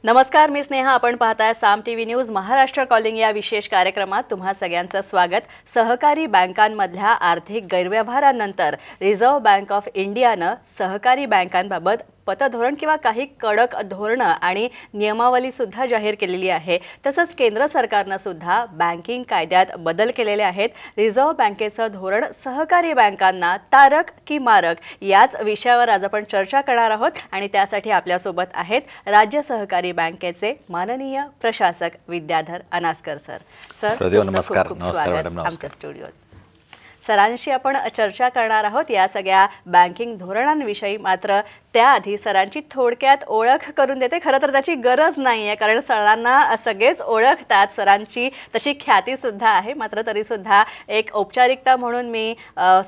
नमस्कार, मी स्नेहा. आपण पाहताय साम टीव्ही न्यूज महाराष्ट्र कॉलिंग या विशेष कार्यक्रमात तुम्हा सगळ्यांचं स्वागत. सहकारी बँकांमधल्या आर्थिक गैरव्यवहारानंतर रिझर्व्ह बँक ऑफ इंडियानं सहकारी बँकांबाबत पतधोरण किंवा काही कडक धोरणं आणि नियमावली सुद्धा जाहीर केलेली आहे. तसंच केंद्र सरकारनं सुद्धा बँकिंग कायद्यात बदल केलेले आहेत. रिझर्व्ह बँकेचं धोरण सहकारी बँकांना तारक की मारक याच विषयावर आज आपण चर्चा करणार आहोत आणि त्यासाठी आपल्यासोबत आहेत राज्य सहकारी बँकेचे माननीय प्रशासक विद्याधर अनास्कर सर. नमस्कार. नमस्कार मॅडम. आमच्या स्टुडिओत सरांशी आपण चर्चा करणार आहोत या सगळ्या बँकिंग धोरणांविषयी. मात्र त्याआधी सरांची थोडक्यात ओळख करून देते. खरं तर त्याची गरज नाही आहे, कारण सरांना सगळेच ओळखतात. सरांची तशी ख्यातीसुद्धा आहे. मात्र तरीसुद्धा एक औपचारिकता म्हणून मी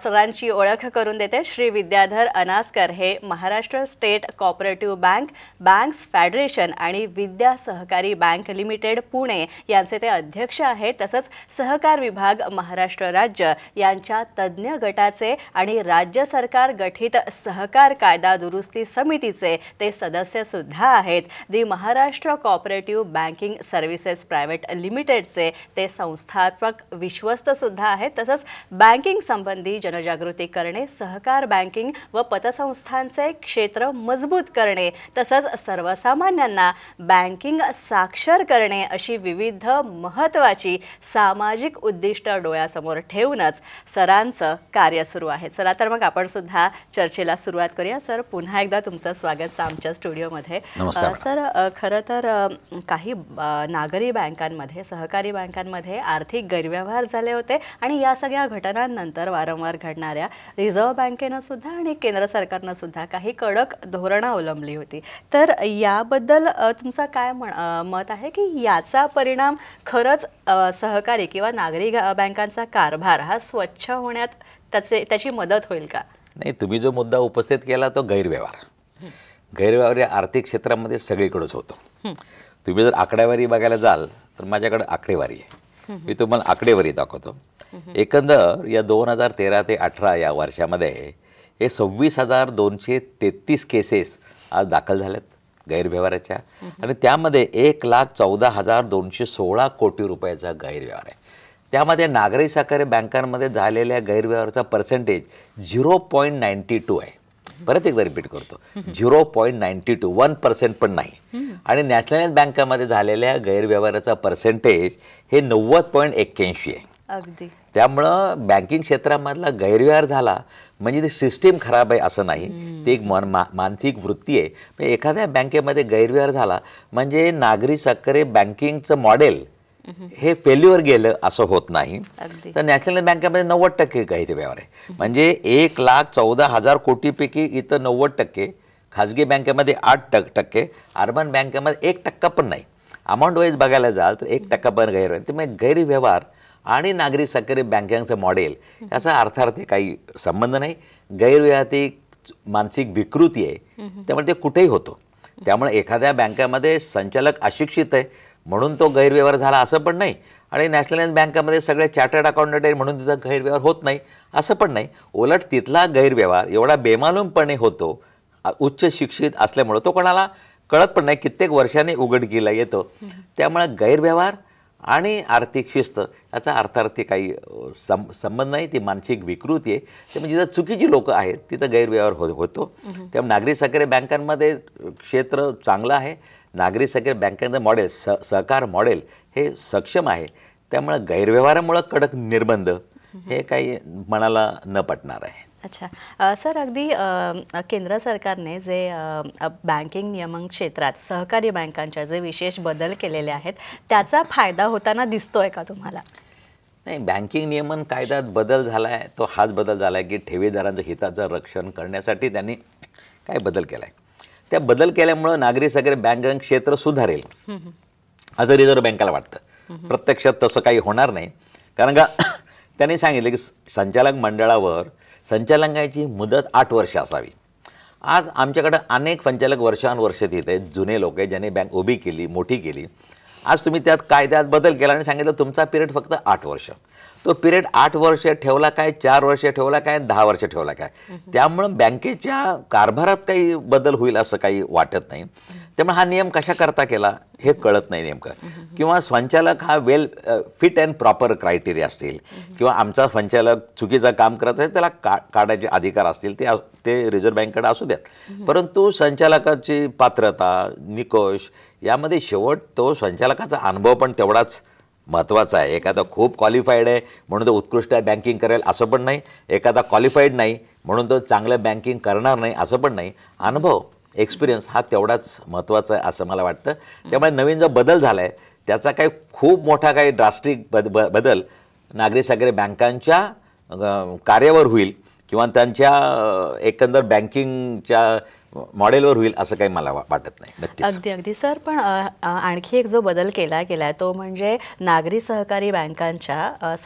सरांची ओळख करून देते. श्री विद्याधर अनास्कर हे Maharashtra state cooperative bank, banks federation आणि विद्या सहकारी बँक लिमिटेड पुणे यांचे ते अध्यक्ष आहेत. तसंच सहकार विभाग महाराष्ट्र राज्य यांच्या तज्ज्ञ गटाचे आणि राज्य सरकार गठीत सहकार कायदा दुरुस्ती समितीचे ते सदस्य सुद्धा आहेत. The Maharashtra cooperative banking services private लिमिटेडचे ते संस्थापक विश्वस्त सुद्धा आहेत. तसंच बँकिंग संबंधी जनजागृती करणे, सहकार बँकिंग व पतसंस्थांचे क्षेत्र मजबूत करणे, तसंच सर्वसामान्यांना बँकिंग साक्षर करणे अशी विविध महत्त्वाची सामाजिक उद्दिष्ट डोळ्यासमोर ठेवूनच सरांचं कार्य सुरू आहे. चला तर मग आपण सुद्धा चर्चेला सुरुवात करूया. सर, पुन्हा एकदा तुमचं स्वागत आमच्या स्टुडिओमध्ये. सर, खरं तर काही नागरी बँकांमध्ये, सहकारी बँकांमध्ये आर्थिक गैरव्यवहार झाले होते आणि या सगळ्या घटनांनंतर वारंवार घडणाऱ्या रिझर्व्ह बँकेनं सुद्धा आणि केंद्र सरकारनं सुद्धा काही कडक धोरणं अवलंबली होती. तर याबद्दल तुमचं काय मत आहे की याचा परिणाम खरंच सहकारी किंवा नागरी बँकांचा कारभार हा स्वच्छ होण्यात त्याची मदत होईल का? नाही, तुम्ही जो मुद्दा उपस्थित केला तो गैरव्यवहार या आर्थिक क्षेत्रामध्ये सगळीकडेच होतो. तुम्ही जर आकडेवारी बघायला जाल तर माझ्याकडे आकडेवारी आहे. मी तुम्हाला आकडेवारी दाखवतो. एकंदर या 2013 ते 18 या वर्षामध्ये हे 26,233 केसेस आज दाखल झाल्यात गैरव्यवहाराच्या आणि त्यामध्ये 1,14,216 कोटी रुपयाचा गैरव्यवहार आहे. त्यामध्ये नागरी सहकारी बँकांमध्ये झालेल्या गैरव्यवहाराचा पर्सेंटेज 0.92 आहे. परत एकदा रिपीट करतो, 0.92, 1% पण नाही. आणि नॅशनलाइज बँकामध्ये झालेल्या गैरव्यवहाराचा पर्सेंटेज हे 90.81 आहे. अगदी. त्यामुळं बँकिंग क्षेत्रामधला गैरव्यवहार झाला म्हणजे ती सिस्टीम खराब आहे असं नाही, ती एक मानसिक वृत्ती आहे. म्हणजे एखाद्या बँकेमध्ये गैरव्यवहार झाला म्हणजे नागरी सहकारी बँकिंगचं मॉडेल हे फेल्युअर गेलं असं होत नाही. तर नॅशनल बँकेमध्ये 90% गैरव्यवहार आहे. म्हणजे 1,14,000 कोटीपैकी इथं 90%, खाजगी बँकेमध्ये 8%, अर्बन बँकेमध्ये 1% पण नाही. अमाऊंट वाईज बघायला जाल तर 1% पण गैरव्यवहार. त्यामुळे गैरव्यवहार आणि नागरी सहकारी बँकिंगचं मॉडेल याचा अर्थार्थी काही संबंध नाही. गैरव्यवहार ही मानसिक विकृती आहे, त्यामुळे ते कुठेही होतो. त्यामुळे एखाद्या बँकेमध्ये संचालक अशिक्षित आहे म्हणून तो गैरव्यवहार झाला असं पण नाही, आणि नॅशनलाइज बँकेमध्ये सगळे चार्टर्ड अकाउंटंट आहे म्हणून तिचा गैरव्यवहार होत नाही असं पण नाही. उलट तिथला गैरव्यवहार एवढा बेमालूमपणे होतो, उच्च शिक्षित असल्यामुळं तो कोणाला कळत पण नाही, कित्येक वर्षांनी उघडकीला येतो. त्यामुळे गैरव्यवहार आणि आर्थिक शिस्त याचा अर्थार्थी काही संबंध नाही, ती मानसिक विकृती आहे. त्यामुळे जिथं चुकीची लोकं आहेत तिथं गैरव्यवहार होतो. त्यामुळे नागरी सहकारी बँकांमध्ये क्षेत्र चांगलं आहे. नागरी सहकारी बँकांचं मॉडेल, सहकार मॉडेल हे सक्षम आहे. त्यामुळे गैरव्यवहारामुळं कडक निर्बंध हे काही मनाला न पटणार आहे. अच्छा सर, अगदी केंद्र सरकारने जे बँकिंग नियमन क्षेत्रात सहकारी बँकांच्या जे विशेष बदल केलेले आहेत त्याचा फायदा होताना दिसतोय का तुम्हाला? नाही, बँकिंग नियमन कायद्यात बदल झाला आहे तो हाच बदल झाला आहे की ठेवीदारांच्या हिताचं रक्षण करण्यासाठी त्यांनी काय बदल केला आहे. त्या बदल केल्यामुळं नागरी सहकारी बँकिंग क्षेत्र सुधारेल असं रिझर्व्ह बँकेला वाटतं. प्रत्यक्षात तसं काही होणार नाही, कारण का त्यांनी सांगितलं की संचालक मंडळावर संचालकांची मुदत 8 वर्ष असावी. आज आमच्याकडं अनेक संचालक वर्षानुवर्ष तिथे जुने लोक आहेत ज्यांनी बँक उभी केली, मोठी केली. आज तुम्ही त्यात कायद्यात बदल केला आणि सांगितलं तुमचा पिरियड फक्त 8 वर्ष. तो पिरियड 8 वर्ष ठेवला काय, 4 वर्ष ठेवला काय, 10 वर्ष ठेवला काय, त्यामुळं बँकेच्या कारभारात काही बदल होईल असं काही वाटत नाही. त्यामुळे हा नियम कशा करता केला हे कळत नाही नेमकं. किंवा संचालक हा फिट अँड प्रॉपर क्रायटेरिया असतील, किंवा आमचा संचालक चुकीचं काम करत आहे त्याला काढायचे अधिकार असतील, ते रिझर्व्ह बँकेकडे असू द्यात. परंतु संचालकाची पात्रता, निकष यामध्ये शेवट तो संचालकाचा अनुभव पण तेवढाच महत्त्वाचा आहे. एखादा खूप क्वालिफाईड आहे म्हणून तो उत्कृष्ट बँकिंग करेल असं पण नाही, एखादा क्वालिफाईड नाही म्हणून तो चांगलं बँकिंग करणार नाही असं पण नाही. अनुभव, एक्सपिरियन्स हा तेवढाच महत्त्वाचा आहे असं मला वाटतं. त्यामुळे नवीन जो बदल झाला आहे त्याचा काही खूप मोठा काही ड्रास्टिक बदल नागरी सहकारी बँकांच्या कार्यावर होईल किंवा त्यांच्या एकंदर बँकिंगच्या मॉडेलवर होईल असं काही मला वाटत नाही. नक्कीच. अगदी सर, पण आणखी एक जो बदल केला गेला तो म्हणजे नागरी सहकारी बँकांच्या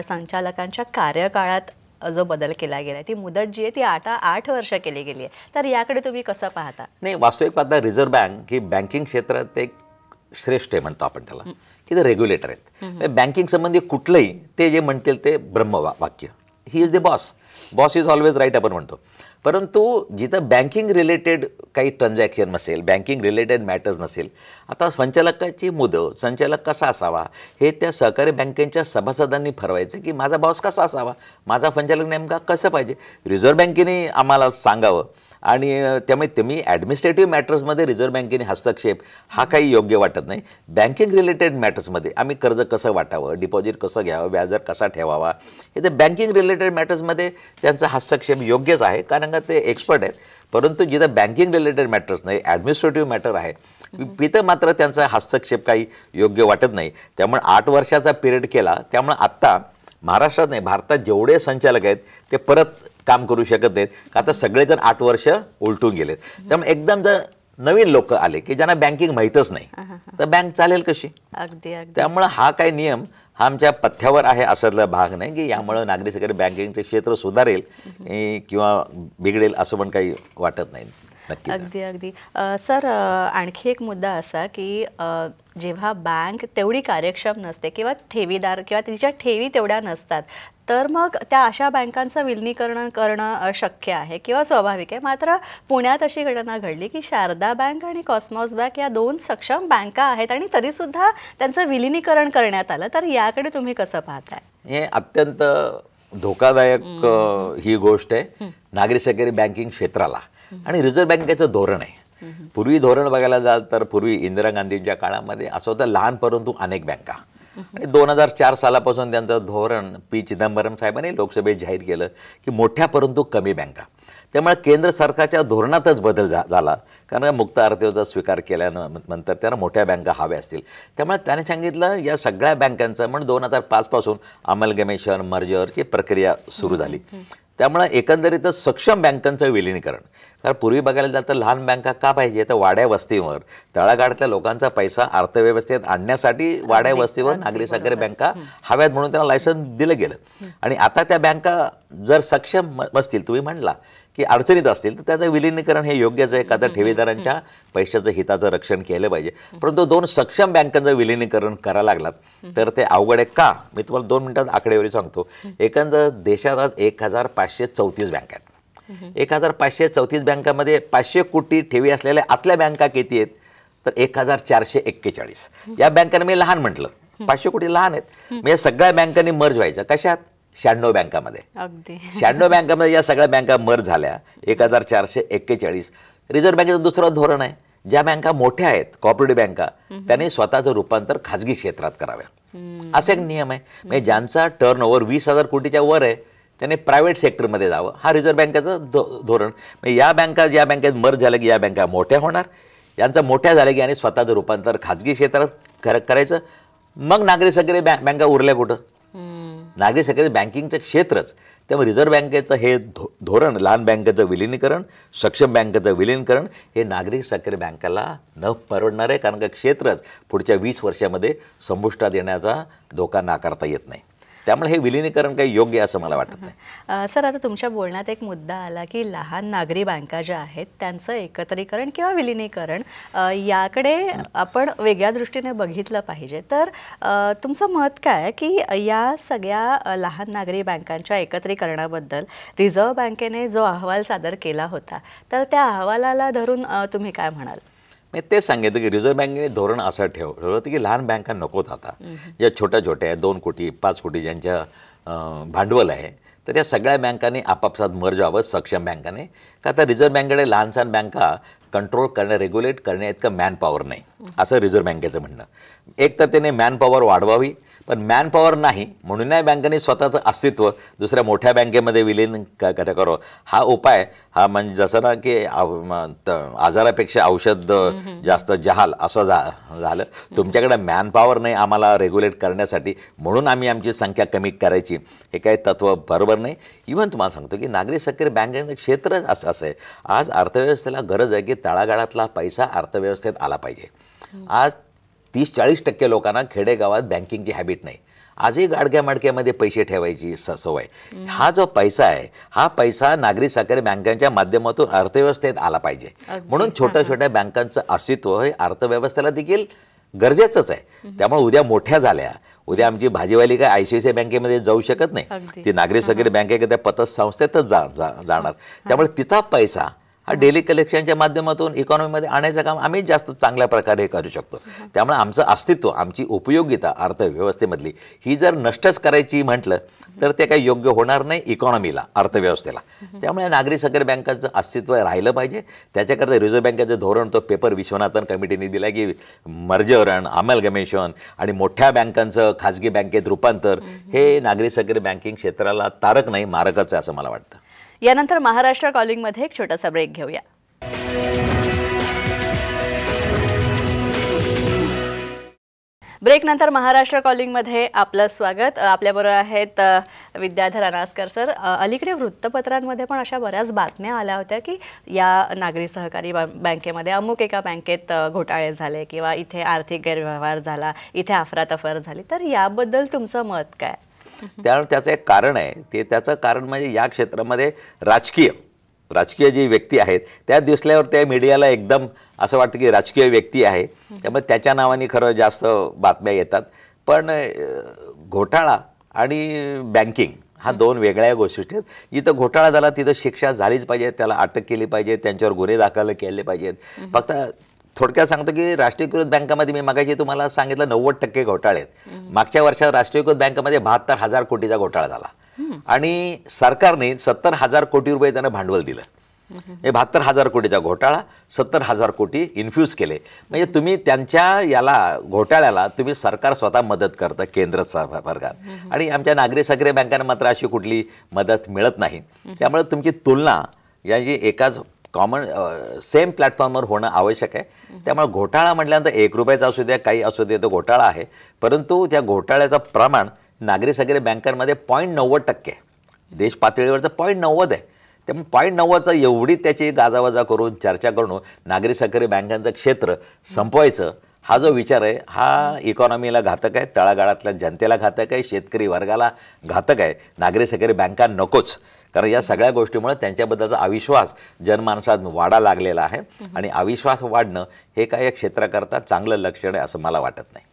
संचालकांच्या कार्यकाळात जो बदल केला गेला, ती मुदत जी आहे ती आता 8 वर्ष केली गेली आहे. तर याकडे तुम्ही कसं पाहता? नाही, वास्तविक पाहता रिझर्व्ह बँक ही बँकिंग क्षेत्रात एक श्रेष्ठ आहे म्हणतो आपण त्याला, की ते रेग्युलेटर आहेत. बँकिंग संबंधी कुठलंही ते जे म्हणतील ते ब्रह्मवाक्य, he is the boss, boss is always right आपण म्हणतो. परंतु जिथं बँकिंग रिलेटेड काही ट्रान्झॅक्शन नसेल, बँकिंग रिलेटेड मॅटर्स नसेल, आता संचालकाची मुदत, संचालक कसा असावा हे त्या सहकारी बँकेच्या सभासदांनी ठरवायचं, की माझा बॉस कसा असावा, माझा संचालक नेमका कसं पाहिजे. रिझर्व्ह बँकेने आम्हाला सांगावं. आणि त्यामुळे तुम्ही ॲडमिनिस्ट्रेटिव्ह मॅटर्समध्ये रिझर्व्ह बँकेने हस्तक्षेप हा काही योग्य वाटत नाही. बँकिंग रिलेटेड मॅटर्समध्ये आम्ही कर्ज कसं वाटावं, डिपॉझिट कसं घ्यावं, व्याजदर कसा ठेवावा, हे ते बँकिंग रिलेटेड मॅटर्समध्ये त्यांचा हस्तक्षेप योग्यच आहे, कारण का ते एक्सपर्ट आहेत. परंतु जिथं बँकिंग रिलेटेड मॅटर्स नाही, ॲडमिनिस्ट्रेटिव्ह मॅटर आहे, तिथं मात्र त्यांचा हस्तक्षेप काही योग्य वाटत नाही. त्यामुळे 8 वर्षाचा पिरियड केला. त्यामुळे आत्ता महाराष्ट्रात नाही, भारतात जेवढे संचालक आहेत ते परत काम करू शकत नाहीत. आता सगळेजण 8 वर्ष उलटून गेलेत. त्यामुळे एकदम जर नवीन लोक आले की ज्यांना बँकिंग माहीतच नाही तर बँक चालेल कशी. त्यामुळे हा काही नियम हा आमच्या पथ्यावर आहे असातला भाग नाही, की यामुळे नागरी सहकारी बँकिंगचे क्षेत्र सुधारेल किंवा बिघडेल असं पण काही वाटत नाही. अगदी सर, आणखी एक मुद्दा असा की जेव्हा बँक तेवढी कार्यक्षम नसते किंवा ठेवीदार किंवा तिच्या ठेवी तेवढ्या नसतात, तर मग त्या अशा बँकांचं विलिनीकरण करणं शक्य आहे किंवा स्वाभाविक आहे. मात्र पुण्यात अशी घटना घडली की शारदा बँक आणि कॉस्मॉस बँक या 2 सक्षम बँका आहेत आणि तरीसुद्धा त्यांचं विलिनीकरण करण्यात आलं. तर याकडे तुम्ही कसं पाहताय? हे अत्यंत धोकादायक ही गोष्ट आहे नागरी सहकारी बँकिंग क्षेत्राला. आणि रिझर्व्ह बँकेचं धोरण आहे. पूर्वी धोरण बघायला जाल तर पूर्वी इंदिरा गांधींच्या काळामध्ये असं होतं लहान परंतु अनेक बँका. आणि 2004 सालापासून त्यांचं धोरण पी चिदंबरम साहेबांनी लोकसभेत जाहीर केलं की मोठ्या परंतु कमी बँका. त्यामुळे केंद्र सरकारच्या धोरणातच बदल झाला, कारण मुक्त अर्थव्यवस्था स्वीकार केल्यानंतर त्यांना मोठ्या बँका हव्या असतील. त्यामुळे त्याने सांगितलं या सगळ्या बँकांचं म्हणून 2005 पासून अमलगमेशन मर्जरची प्रक्रिया सुरू झाली. त्यामुळे एकंदरीतच सक्षम बँकांचं विलिनीकरण. कारण पूर्वी बघायला जातं तर लहान बँका का पाहिजे, तर वाड्या वस्तीवर तळागाळातल्या लोकांचा पैसा अर्थव्यवस्थेत आणण्यासाठी वाड्या वस्तीवर नागरी सहकारी बँका हव्यात म्हणून त्यांना लायसन्स दिलं गेलं. आणि आता त्या बँका जर सक्षम असतील, तुम्ही म्हणला की अडचणीत असतील, तर त्याचं विलिनीकरण हे योग्यच आहे, का तर ठेवीदारांच्या पैशाचं हिताचं रक्षण केलं पाहिजे. परंतु 2 सक्षम बँकांचं विलिनीकरण करायला लागलात तर ते अवघड आहे. का, मी तुम्हाला 2 मिनिटात आकडेवारी सांगतो. एकंदर देशात आज 1534 बँका आहेत. 1534 बँकांमध्ये 500 कोटी ठेवी असलेल्या आतल्या बँका किती आहेत, तर 1441. या बँकांना मी लहान म्हटलं, 500 कोटी लहान आहेत. मग या सगळ्या बँकांनी मर्ज व्हायच्या कशात, 96 बँकामध्ये. 96 बँकामध्ये या सगळ्या बँका मर्ज झाल्या. 1441. रिझर्व्ह बँकेचं दुसरं धोरण आहे, ज्या बँका मोठ्या आहेत कॉर्पोरेटिव्ह बँका त्यांनी स्वतःचं रूपांतर खाजगी क्षेत्रात कराव्या, असा एक नियम आहे. म्हणजे ज्यांचा टर्नओव्हर 20,000 कोटीच्या वर आहे त्याने प्रायव्हेट सेक्टरमध्ये जावं, हा रिझर्व्ह बँकेचं धोरण. म्हणजे या बँका ज्या बँकेत मर्ज झाल्या की या बँका मोठ्या होणार, यांचं मोठ्या झाल्या की आणि स्वतःचं रूपांतर खाजगी क्षेत्रात करायचं. मग नागरी सहकारी बँका उरल्या कुठं, नागरी सहकारी बँकिंगचं क्षेत्रच. त्यामुळे रिझर्व्ह बँकेचं हे धोरण, लहान बँकेचं विलिनीकरण, सक्षम बँकेचं विलिनीकरण हे नागरी सहकारी बँकेला न परवडणार आहे, कारण का क्षेत्रच पुढच्या 20 वर्षामध्ये संपुष्टात येण्याचा धोका नाकारता येत नाही. त्यामुळे हे विलिनीकरण काही योग्य असं मला वाटत नाही. सर, आता तुमच्या बोलण्यात एक मुद्दा आला की लहान नागरी बँका ज्या आहेत त्यांचं एकत्रीकरण किंवा विलिनीकरण याकडे आपण वेगळ्या दृष्टीने बघितलं पाहिजे. तर तुमचं मत काय की या सगळ्या लहान नागरी बँकांच्या एकत्रीकरणाबद्दल रिझर्व्ह बँकेने जो अहवाल सादर केला होता तर त्या अहवालाला धरून तुम्ही काय म्हणाल? मी तेच सांगितलं की रिझर्व्ह बँकेने धोरण असं ठेवलं होतं की लहान बँका नकोत आता, ज्या छोट्या छोट्या 2 कोटी 5 कोटी ज्यांच्या भांडवल आहे तर या सगळ्या बँकांनी आपापसात मर्ज व्हावं सक्षम बँकाने. का तर रिझर्व्ह बँकेकडे लहान सहान बँका कंट्रोल करणे रेग्युलेट करणे इतकं मॅनपॉवर नाही असं रिझर्व्ह बँकेचं म्हणणं. एक तर त्याने मॅनपॉवर वाढवावी, पण मॅनपॉवर नाही म्हणून या बँकेने स्वतःचं अस्तित्व दुसऱ्या मोठ्या बँकेमध्ये विलीन करावं. हा उपाय हा म्हणजे जसं ना की आजारापेक्षा औषध जास्त जहाल असं झालं. तुमच्याकडे मॅनपॉवर नाही आम्हाला रेग्युलेट करण्यासाठी म्हणून आम्ही आमची संख्या कमी करायची, हे काही तत्त्व बरोबर नाही. इव्हन तुम्हाला सांगतो की नागरी सहकारी बँकेचं क्षेत्र असं आहे, आज अर्थव्यवस्थेला गरज आहे की तळागाळातला पैसा अर्थव्यवस्थेत आला पाहिजे. आज 30-40% लोकांना खेडेगावात बँकिंगची हॅबिट नाही. आजही गाडग्या माडक्यामध्ये पैसे ठेवायची सवय. हा जो पैसा आहे हा पैसा नागरी सहकारी बँकांच्या माध्यमातून अर्थव्यवस्थेत आला पाहिजे. म्हणून छोट्या छोट्या बँकांचं अस्तित्व हे अर्थव्यवस्थेला देखील गरजेचंच आहे. त्यामुळे उद्या मोठ्या झाल्या, उद्या आमची भाजीवाली काय ICICI बँकेमध्ये जाऊ शकत नाही, ती नागरी सहकारी बँकेच्या पतसंस्थेतच जाणार. त्यामुळे तिचा पैसा हा डेली कलेक्शनच्या माध्यमातून इकॉनॉमीमध्ये आणायचं काम आम्ही जास्त चांगल्या प्रकारे करू शकतो. त्यामुळे आमचं अस्तित्व, आमची उपयोगिता अर्थव्यवस्थेमधली ही जर नष्टच करायची म्हटलं तर ते काही योग्य होणार नाही इकॉनॉमीला, अर्थव्यवस्थेला. त्यामुळे नागरी सहकारी बँकांचं अस्तित्व राहिलं पाहिजे. त्याच्याकरता रिझर्व्ह बँकेचं धोरण तो पेपर विश्वनाथन कमिटीने दिला की मर्जर आणि अमलगमेशन आणि मोठ्या बँकांचं खाजगी बँकेत रूपांतर हे नागरी सहकारी बँकिंग क्षेत्राला तारक नाही मारकच आहे असं मला वाटतं. यानंतर महाराष्ट्र कॉलिंगमध्ये एक छोटासा ब्रेक घेऊया. ब्रेकनंतर महाराष्ट्र कॉलिंगमध्ये आपलं स्वागत. आपल्याबरोबर आहेत विद्याधर अनासकर सर. अलीकडे वृत्तपत्रांमध्ये पण अशा बऱ्याच बातम्या आल्या होत्या की या नागरी सहकारी बँकेमध्ये अमुक एका बँकेत घोटाळे झाले किंवा इथे आर्थिक गैरव्यवहार झाला, इथे अफरातफर झाली. तर याबद्दल तुमचं मत काय? त्यामुळे त्याचं एक कारण आहे, ते त्याचं कारण म्हणजे या क्षेत्रामध्ये राजकीय जी व्यक्ती आहेत त्या दिसल्यावर त्या मीडियाला एकदम असं वाटतं की राजकीय व्यक्ती आहे, त्यामुळे त्याच्या नावाने खरं जास्त बातम्या येतात. पण घोटाळा आणि बँकिंग हा 2 वेगळ्या गोष्टी आहेत. जिथं घोटाळा झाला तिथं शिक्षा झालीच पाहिजे, त्याला अटक केली पाहिजे, त्यांच्यावर गुन्हे दाखल केले पाहिजेत. फक्त थोडक्यात सांगतो की राष्ट्रीयकृत बँकामध्ये मी मागाशी तुम्हाला सांगितलं 90% घोटाळे आहेत. मागच्या वर्षात राष्ट्रीयकृत बँकेमध्ये 72,000 कोटीचा घोटाळा झाला आणि सरकारने 70,000 कोटी रुपये त्यांना भांडवल दिलं. हे 72,000 कोटीचा घोटाळा, 70,000 कोटी इन्फ्यूज केले. म्हणजे तुम्ही त्यांच्या याला घोटाळ्याला तुम्ही सरकार स्वतः मदत करतं, केंद्र सरकार. आणि आमच्या नागरी सहकारी बँकांना मात्र अशी कुठली मदत मिळत नाही. त्यामुळे तुमची तुलना याची एकाच कॉमन सेम प्लॅटफॉर्मवर होणं आवश्यक आहे. त्यामुळे घोटाळा म्हटल्यानंतर 1 रुपयाचा असू द्या काही असू दे तो घोटाळा आहे, परंतु त्या घोटाळ्याचं प्रमाण नागरी सहकारी बँकांमध्ये 0.90% देश पातळीवरचं 0.90 आहे. त्यामुळे 0.90चं एवढी त्याची गाजावाजा करून चर्चा करून नागरी सहकारी बँकांचं क्षेत्र संपवायचं हा जो विचार आहे हा इकॉनॉमीला घातक आहे, तळागाळातल्या जनतेला घातक आहे, शेतकरी वर्गाला घातक आहे. नागरी सहकारी बँका नकोच, कारण या सगळ्या गोष्टीमुळे त्यांच्याबद्दलचा अविश्वास जनमानसात वाढा लागलेला आहे आणि अविश्वास वाढणं हे काय या क्षेत्राकरता चांगलं लक्षण आहे असं मला वाटत नाही.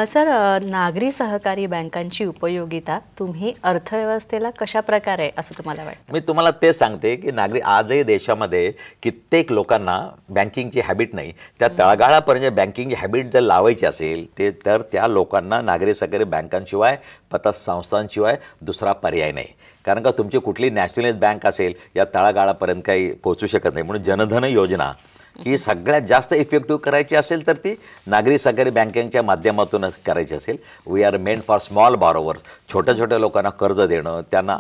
सर, नागरी सहकारी बँकांची उपयोगिता तुम्ही अर्थव्यवस्थेला कशा प्रकारे असं तुम्हाला वाटतं? मी तुम्हाला तेच सांगते की आजही देशामध्ये कित्येक लोकांना बँकिंगची हॅबिट नाही. त्या तळागाळापर्यंत बँकिंगची हॅबिट जर लावायची असेल तर त्या लोकांना नागरी सहकारी बँकांशिवाय पतसंस्थांशिवाय दुसरा पर्याय नाही. कारण का तुमची कुठली नॅशनलाइज बँक असेल या तळागाळापर्यंत काही पोहोचू शकत नाही. म्हणून जनधन योजना ही सगळ्यात जास्त इफेक्टिव्ह करायची असेल तर ती नागरी सहकारी बँकिंगच्या माध्यमातूनच करायची असेल. We are meant for small borrowers. छोट्या छोट्या लोकांना कर्ज देणं, त्यांना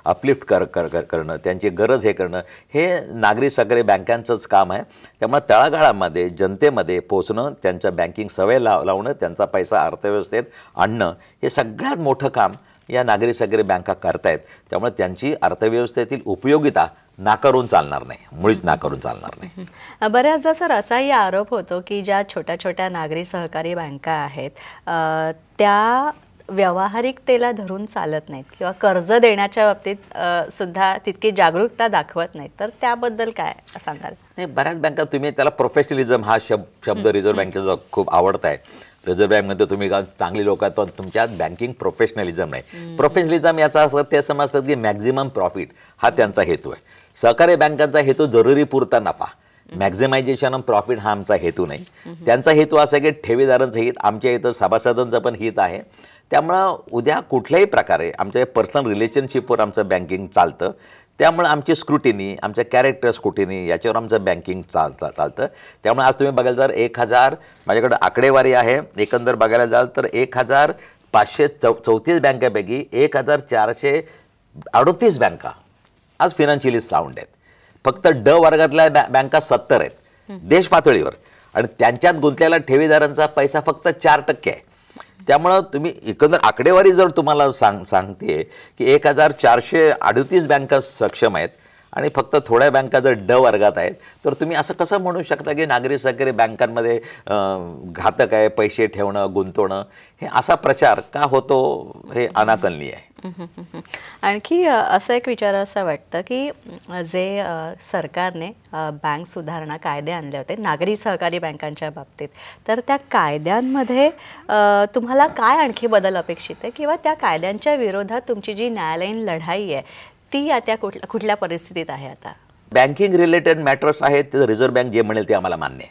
अपलिफ्ट करणं, त्यांची गरज हे करणं हे नागरी सहकारी बँकांचंच काम आहे. त्यामुळे तळागाळामध्ये जनतेमध्ये पोचणं, त्यांच्या बँकिंग सवय लावणं, त्यांचा पैसा अर्थव्यवस्थेत आणणं हे सगळ्यात मोठं काम या नागरी सहकारी बँका करतायत. त्यामुळे त्यांची अर्थव्यवस्थेतील उपयोगिता नाकारून चालणार नाही, मुळीच नाकारून चालणार नाही. बऱ्याचदा सर असाही आरोप होतो की ज्या छोट्या छोट्या नागरी सहकारी बँका आहेत त्या व्यावहारिकतेला धरून चालत नाहीत किंवा कर्ज देण्याच्या बाबतीत सुद्धा तितकी जागरूकता दाखवत नाहीत, तर त्याबद्दल काय सांगाल? नाही, बऱ्याच बँका तुम्ही त्याला प्रोफेशनलिझम हा शब्द रिझर्व्ह बँकेचा खूप आवडत आहे. रिझर्व्ह बँकमध्ये तुम्ही चांगली लोक आहेत, पण तुमच्यात बँकिंग प्रोफेशनलिझम नाही. प्रोफेशनलिझम याचा असं ते समजतात की मॅक्झिमम प्रॉफिट हा त्यांचा हेतू आहे. सहकारी बँकांचा हेतू जरुरी पुरता नफा, मॅक्झिमायझेशन ऑफ प्रॉफिट हा आमचा हेतू नाही. त्यांचा हेतू असा आहे की ठेवीदारांचं हित, आमच्या इथं सभासदांचं पण हित आहे. त्यामुळं उद्या कुठल्याही प्रकारे आमच्या पर्सनल रिलेशनशिपवर आमचं बँकिंग चालतं. त्यामुळे आमची स्क्रुटिनी, आमच्या कॅरेक्टर स्क्रुटिनी याच्यावर आमचं बँकिंग चालतं. त्यामुळे आज तुम्ही बघायला जर 1000 माझ्याकडे आकडेवारी आहे, एकंदर बघायला जाल तर 1534 बँकेपैकी 1438 बँका आज फिनान्शियली साऊंड आहेत. फक्त ड वर्गातल्या बँका 70 आहेत देश पातळीवर, आणि त्यांच्यात गुंतलेला ठेवीदारांचा पैसा फक्त 4% आहे. त्यामुळं तुम्ही एकंदर आकडेवारी जर तुम्हाला सांगते की 1438 बँका सक्षम आहेत आणि फक्त थोड्या बँका जर ड वर्गात आहेत, तर तुम्ही असं कसं म्हणू शकता की नागरी सहकारी बँकांमध्ये घातक आहे पैसे ठेवणं, गुंतवणं? हे असा प्रचार का होतो हे अनाकलनीय आहे. आणखी असं एक विचार असं वाटतं की जे सरकारने बँक सुधारणा कायदे आणले होते नागरी सहकारी बँकांच्या बाबतीत, तर त्या कायद्यांमध्ये तुम्हाला काय आणखी बदल अपेक्षित आहे, किंवा त्या कायद्यांच्या विरोधात तुमची जी न्यायालयीन लढाई आहे ती आता कुठल्या परिस्थितीत आहे? आता बँकिंग रिलेटेड मॅटर्स आहेत ते रिझर्व्ह बँक जे म्हणेल ते आम्हाला मान्य आहे.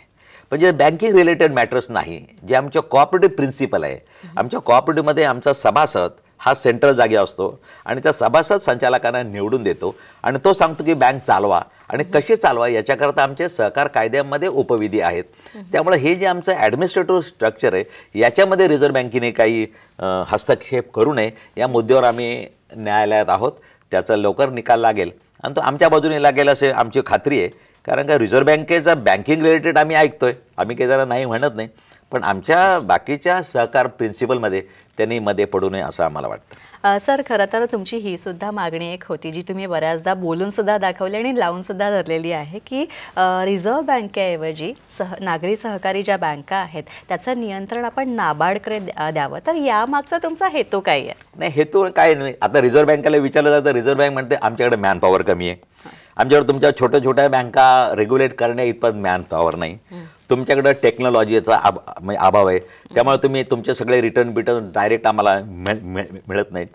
पण जे बँकिंग रिलेटेड मॅटर्स नाही, जे आमच्या कोऑपरेटिव्ह प्रिन्सिपल आहे, आमच्या कोऑपरेटिव्हमध्ये आमचा सभासद हा सेंट्रल जागी असतो आणि त्या सभासद संचालकांना निवडून देतो आणि तो सांगतो की बँक चालवा आणि कशी चालवा याच्याकरता आमचे सहकार कायद्यामध्ये उपविधी आहेत. त्यामुळे हे जे आमचं ॲडमिनिस्ट्रेटिव्ह स्ट्रक्चर आहे याच्यामध्ये रिझर्व्ह बँकेने काही हस्तक्षेप करू नये या मुद्द्यावर आम्ही न्यायालयात आहोत. त्याचा लवकर निकाल लागेल आणि तो आमच्या बाजूने लागेल असे आमची खात्री आहे. कारण का रिझर्व्ह बँकेचा बँकिंग रिलेटेड आम्ही ऐकतोय, आम्ही काही जरा नाही म्हणत नाही, पण आमच्या बाकीच्या सहकार प्रिन्सिपलमध्ये त्यांनी मध्ये पडू नये असं आम्हाला वाटतं. सर, खरं तर तुमची ही सुद्धा मागणी एक होती जी तुम्ही बऱ्याचदा बोलून सुद्धा दाखवली आणि लावून सुद्धा धरलेली आहे की रिझर्व्ह बँकेऐवजी नागरी सहकारी ज्या बँका आहेत त्याचं नियंत्रण आपण नाबार्डकडे द्यावं. तर यामागचा तुमचा हेतू काय आहे? नाही, हेतू काय नाही. आता रिझर्व्ह बँकेला विचारलं जातं, रिझर्व्ह बँक म्हणते आमच्याकडे मॅनपॉवर कमी आहे, आमच्याकडे तुमच्या छोट्या छोट्या बँका रेग्युलेट करण्या इतपत मॅनपॉवर नाही, तुमच्याकडं टेक्नॉलॉजीचा अभाव आहे, त्यामुळे तुम्ही तुमचे सगळे रिटर्न डायरेक्ट आम्हाला मिळत नाहीत.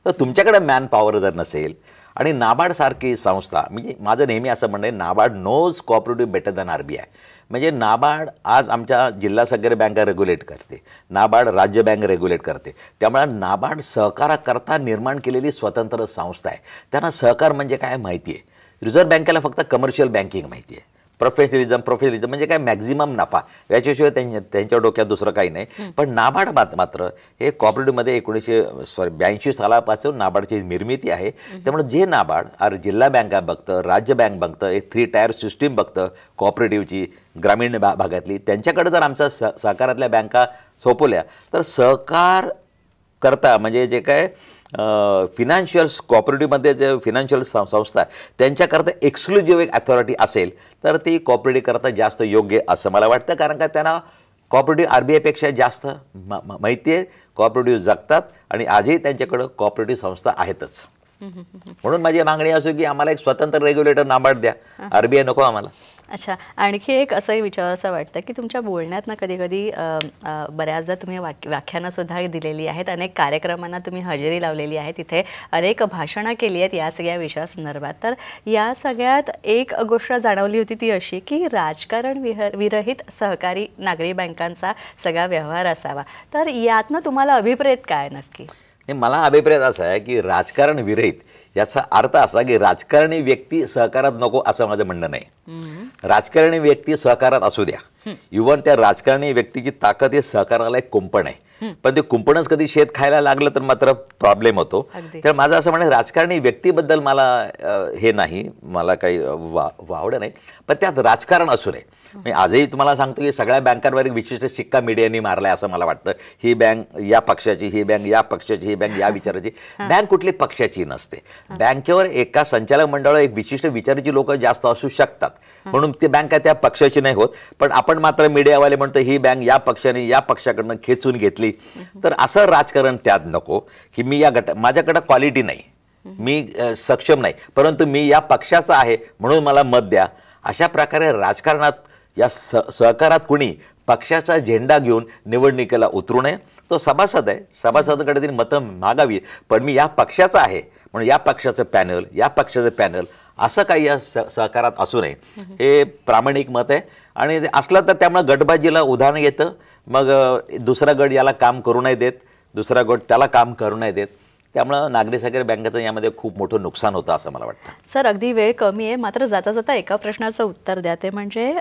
तर तुमच्याकडे मॅनपॉवर जर नसेल आणि नाबार्डसारखी संस्था, म्हणजे माझं नेहमी असं म्हणणं आहे NABARD knows cooperative better than RBI. म्हणजे नाबार्ड आज आमच्या जिल्हा सहकारी बँका रेग्युलेट करते, नाबार्ड राज्य बँक रेग्युलेट करते. त्यामुळे नाबार्ड सहकाराकरता निर्माण केलेली स्वतंत्र संस्था आहे. त्यांना सहकार म्हणजे काय माहिती आहे. रिझर्व्ह बँकेला फक्त कमर्शियल बँकिंग माहिती आहे. प्रोफेशनलिझम म्हणजे काय मॅक्झिमम नफा, याच्याशिवाय त्यांच्या डोक्यात दुसरं काही नाही. पण नाबार्ड मात्र हे कॉपरेटिव्हमध्ये 1982 सालापासून नाबार्डची निर्मिती आहे. त्यामुळे जे नाबार्ड जिल्हा बँका बघतं, राज्य बँक बघतं, एक 3 टायर सिस्टीम बघतं कॉपरेटिव्हची ग्रामीण भागातली, त्यांच्याकडे जर आमच्या सहकारातल्या बँका सोपवल्या तर सहकार करता म्हणजे जे काय फिनान्शियल कॉपरेटिव्हमध्ये जे फिनान्शियल संस्था त्यांच्याकरता एक्सक्लुझिव्ह एक अथॉरिटी असेल तर ती कॉपरेटिव्ह करता जास्त योग्य असं मला वाटतं. कारण का त्यांना कॉपरेटिव्ह RBIपेक्षा जास्त माहिती आहे, कॉपरेटिव्ह जगतात आणि आजही त्यांच्याकडं कॉपरेटिव्ह संस्था आहेतच. म्हणून माझी मागणी असो की आम्हाला एक स्वतंत्र रेग्युलेटर नाबार्ड द्या, RBI नको आम्हाला. अच्छा, आणखी एक असंही विचार असं वाटतं की तुमच्या बोलण्यात ना कधी कधी बऱ्याचदा तुम्ही व्याख्यानंसुद्धा दिलेली आहेत, अनेक कार्यक्रमांना तुम्ही हजेरी लावलेली आहे, तिथे अनेक भाषणं केली आहेत या सगळ्या विषयासंदर्भात. तर या सगळ्यात एक गोष्ट जाणवली होती ती अशी की राजकारण विरहित सहकारी नागरी बँकांचा सगळा व्यवहार असावा. तर यातनं तुम्हाला अभिप्रेत काय नक्की? मला अभिप्राय असा आहे की राजकारण विरहित याचा अर्थ असा की राजकारणी व्यक्ती सहकारात नको असं माझं म्हणणं नाही. राजकारणी व्यक्ती सहकारात असू द्या, इव्हन त्या राजकारणी व्यक्तीची ताकद हे सहकाराला एक कुंपण आहे, पण ते कुंपणच कधी शेत खायला लागलं तर मात्र प्रॉब्लेम होतो. तर माझं असं म्हणणं राजकारणी व्यक्तीबद्दल मला हे नाही, मला काही वावडं नाही, पण त्यात राजकारण असू नये. मी आजही तुम्हाला सांगतो की सगळ्या बँकांवर एक विशिष्ट शिक्का मीडियाने मारलाय असं मला वाटतं. ही बँक या पक्षाची, ही बँक या पक्षाची, ही बँक या विचाराची. बँक कुठली पक्षाची नसते. बँकेवर एका संचालक मंडळावर एक विशिष्ट विचाराची लोक जास्त असू शकतात, म्हणून ती बँक त्या पक्षाची नाही होत. पण आपण मात्र मीडियावाले म्हणतो ही बँक या पक्षाने या पक्षाकडनं खेचून घेतली, तर असं राजकारण त्यात नको की मी या माझ्याकडे क्वालिटी नाही, मी सक्षम नाही, परंतु मी या पक्षाचा आहे म्हणून मला मत द्या. अशा प्रकारे राजकारणात या सहकारात कुणी पक्षाचा झेंडा घेऊन निवडणुकीला उतरू नये. तो सभासद आहे, सभासदाकडे तरी मतं मागावी, पण मी या पक्षाचा आहे म्हणून या पक्षाचं पॅनल, या पक्षाचं पॅनल असं काही या सहकारात असू नये, हे प्रामाणिक मत आहे. आणि असलं तर त्यामुळे गटबाजीला उदाहरण येतं. मग दुसरा गट याला काम करू नाही देत, दुसरा गट त्याला काम करू नाही देत. त्यामुळं नागरी सहकारी बँकेचं यामध्ये खूप मोठं नुकसान होतं असं मला वाटतं. सर, अगदी वेळ कमी आहे, मात्र जाता जाता एका प्रश्नाचं उत्तर द्या. ते म्हणजे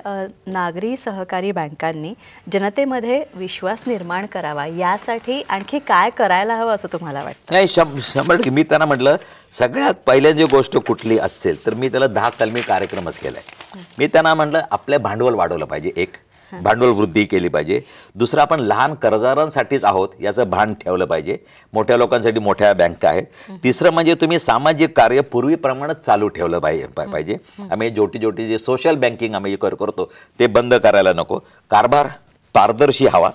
नागरी सहकारी बँकांनी जनतेमध्ये विश्वास निर्माण करावा यासाठी आणखी काय करायला हवं असं तुम्हाला वाटतं? नाही, 100% मी त्यांना म्हटलं सगळ्यात पहिल्यांदी गोष्ट कुठली असेल तर मी त्याला 10 कलमी कार्यक्रमच केला आहे. मी त्यांना म्हटलं आपलं भांडवल वाढवलं पाहिजे, एक भांडवल वृद्धी केली पाहिजे. दुसरं आपण लहान कर्जदारांसाठीच आहोत याचं भान ठेवलं पाहिजे, मोठ्या लोकांसाठी मोठ्या बँका आहेत. तिसरं म्हणजे तुम्ही सामाजिक कार्य पूर्वीप्रमाणेच चालू ठेवलं पाहिजे. आम्ही जोटी जे सोशल बँकिंग आम्ही करतो ते बंद करायला नको. कारभार पारदर्शी हवा,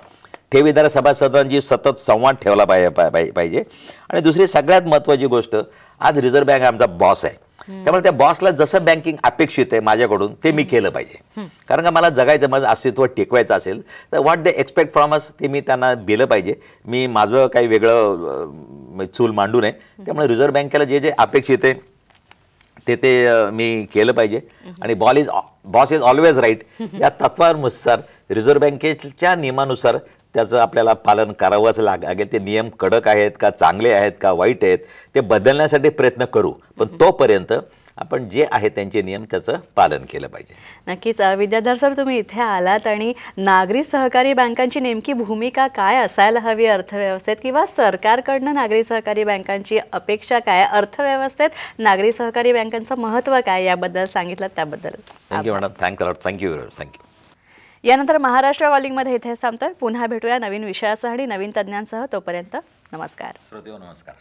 ठेवीदार सभासदांची सतत संवाद ठेवला पाहिजे. आणि दुसरी सगळ्यात महत्त्वाची गोष्ट, आज रिझर्व्ह बँक आमचा बॉस आहे, त्यामुळे त्या बॉसला जसं बँकिंग अपेक्षित आहे माझ्याकडून ते मी केलं पाहिजे. कारण का मला जगायचं, माझं अस्तित्व टिकवायचं असेल तर what they expect from us ते मी त्यांना दिलं पाहिजे. मी माझं काही वेगळं चूल मांडू नये. त्यामुळे रिझर्व्ह बँकेला जे जे अपेक्षित आहे ते मी केलं पाहिजे. आणि बॉस इज ऑलवेज राईट या तत्वानुसार रिझर्व्ह बँकेच्या नियमानुसार त्याचं आपल्याला पालन करावंच लागेल. ते नियम कडक आहेत का, चांगले आहेत का, वाईट आहेत, ते बदलण्यासाठी प्रयत्न करू. पण तोपर्यंत आपण जे आहे त्यांचे नियम त्याचं पालन केलं पाहिजे. नक्कीच. विद्याधर सर, तुम्ही इथे आलात आणि नागरी सहकारी बँकांची नेमकी भूमिका काय असायला हवी अर्थव्यवस्थेत, किंवा सरकारकडनं नागरी सहकारी बँकांची अपेक्षा काय, अर्थव्यवस्थेत नागरी सहकारी बँकांचं महत्त्व काय, याबद्दल सांगितलं त्याबद्दल थँक्यू मॅडम. थँक्यू. यानंतर महाराष्ट्र कॉलिंगमध्ये इथे थांबतोय. पुन्हा भेटूया नवीन विषयासह आणि नवीन तज्ज्ञांसह. तोपर्यंत नमस्कार. श्रोतेहो नमस्कार.